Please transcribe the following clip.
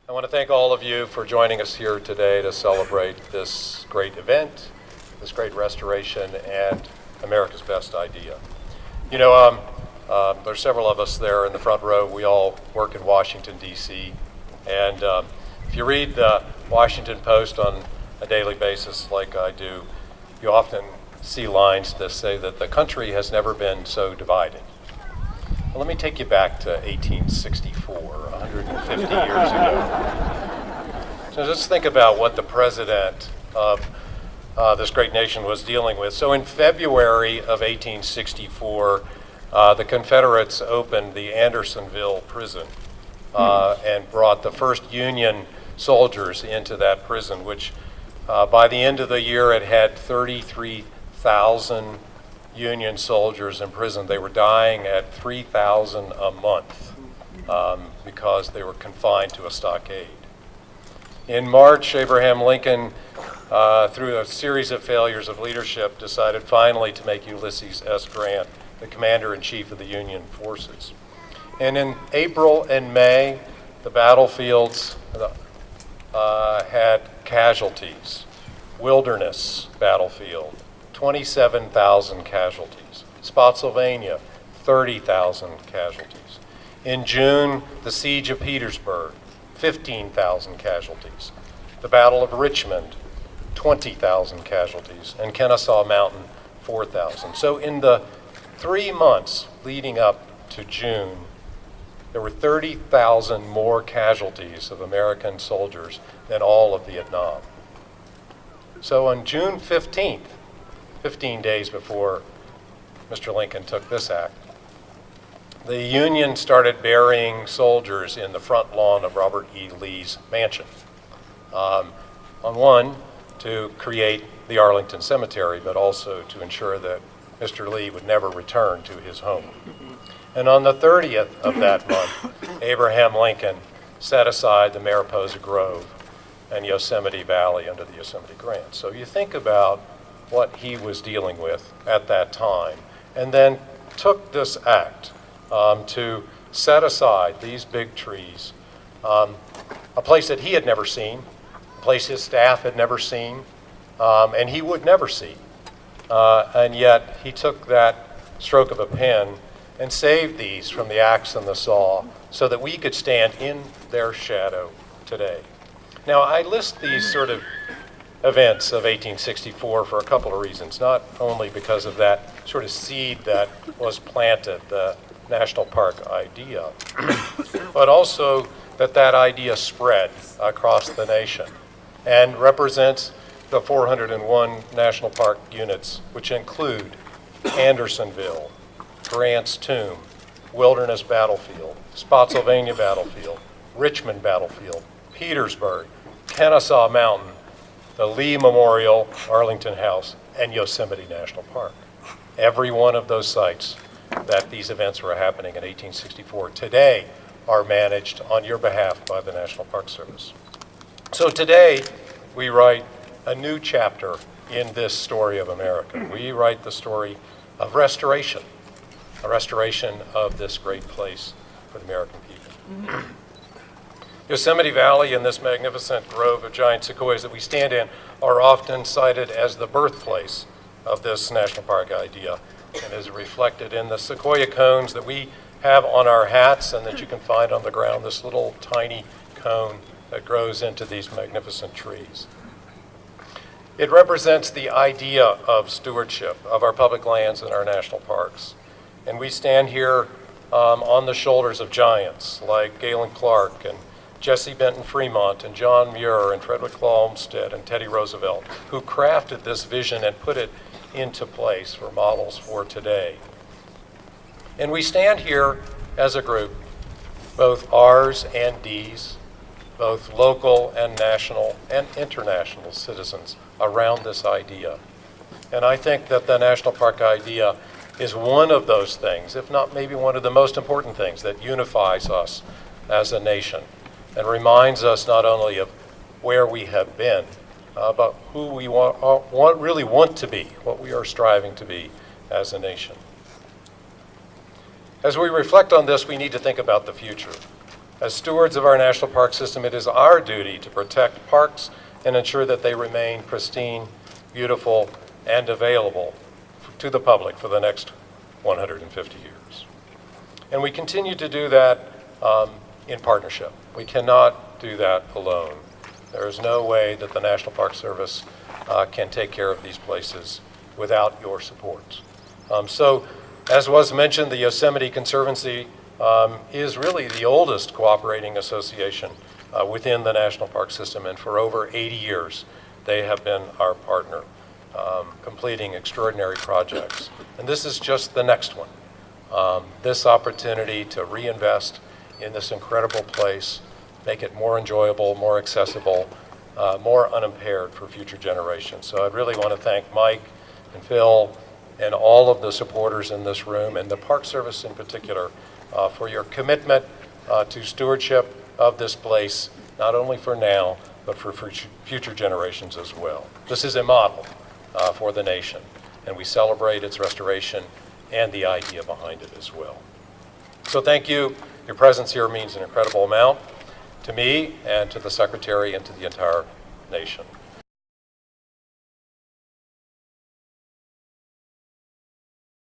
I want to thank all of you for joining us here today to celebrate this great event, this great restoration, and America's Best Idea. You know, there's several of us there in the front row. We all work in Washington, D.C., and if you read the Washington Post on a daily basis like I do, you often see lines that say that the country has never been so divided. Well, let me take you back to 1864, 150 years ago. So just think about what the president of this great nation was dealing with. So in February of 1864, the Confederates opened the Andersonville prison and brought the first Union soldiers into that prison, which by the end of the year it had 33,000 Union soldiers in prison. They were dying at 3,000 a month because they were confined to a stockade. In March, Abraham Lincoln, through a series of failures of leadership, decided finally to make Ulysses S. Grant the commander-in-chief of the Union forces. And in April and May, the battlefields had casualties. Wilderness battlefield, 27,000 casualties. Spotsylvania, 30,000 casualties. In June, the siege of Petersburg, 15,000 casualties. The Battle of Richmond, 20,000 casualties. And Kennesaw Mountain, 4,000. So in the 3 months leading up to June, there were 30,000 more casualties of American soldiers than all of Vietnam. So on June 15th, 15 days before Mr. Lincoln took this act, the Union started burying soldiers in the front lawn of Robert E. Lee's mansion. On one, to create the Arlington Cemetery, but also to ensure that Mr. Lee would never return to his home. And on the 30th of that month, Abraham Lincoln set aside the Mariposa Grove and Yosemite Valley under the Yosemite Grant. So you think about what he was dealing with at that time, and then took this act to set aside these big trees, a place that he had never seen, a place his staff had never seen, and he would never see. And yet he took that stroke of a pen and saved these from the axe and the saw so that we could stand in their shadow today. Now, I list these sort of events of 1864 for a couple of reasons, not only because of that sort of seed that was planted, the national park idea, but also that that idea spread across the nation and represents the 401 national park units, which include Andersonville, Grant's Tomb, Wilderness Battlefield, Spotsylvania Battlefield, Richmond Battlefield, Petersburg, Kennesaw Mountain, the Lee Memorial, Arlington House, and Yosemite National Park. Every one of those sites that these events were happening in 1864 today are managed on your behalf by the National Park Service. So today we write a new chapter in this story of America. We write the story of restoration, a restoration of this great place for the American people. Yosemite Valley and this magnificent grove of giant sequoias that we stand in are often cited as the birthplace of this national park idea, and is reflected in the sequoia cones that we have on our hats and that you can find on the ground, this little tiny cone that grows into these magnificent trees. It represents the idea of stewardship of our public lands and our national parks. And we stand here on the shoulders of giants like Galen Clark and Jesse Benton Fremont and John Muir and Frederick Law Olmsted and Teddy Roosevelt, who crafted this vision and put it into place for models for today. And we stand here as a group, both R's and D's, both local and national and international citizens around this idea. And I think that the national park idea is one of those things, if not maybe one of the most important things that unifies us as a nation and reminds us not only of where we have been, but who we really want to be, what we are striving to be as a nation. As we reflect on this, we need to think about the future. As stewards of our national park system, it is our duty to protect parks and ensure that they remain pristine, beautiful, and available to the public for the next 150 years. And we continue to do that in partnership. We cannot do that alone. There is no way that the National Park Service can take care of these places without your support. So, as was mentioned, the Yosemite Conservancy is really the oldest cooperating association within the National Park System, and for over 80 years they have been our partner, completing extraordinary projects. And this is just the next one. This opportunity to reinvest in this incredible place, make it more enjoyable, more accessible, more unimpaired for future generations. So I'd really want to thank Mike and Phil and all of the supporters in this room, and the Park Service in particular, for your commitment to stewardship of this place, not only for now, but for future generations as well. This is a model for the nation, and we celebrate its restoration and the idea behind it as well. So thank you. Your presence here means an incredible amount to me and to the Secretary and to the entire nation.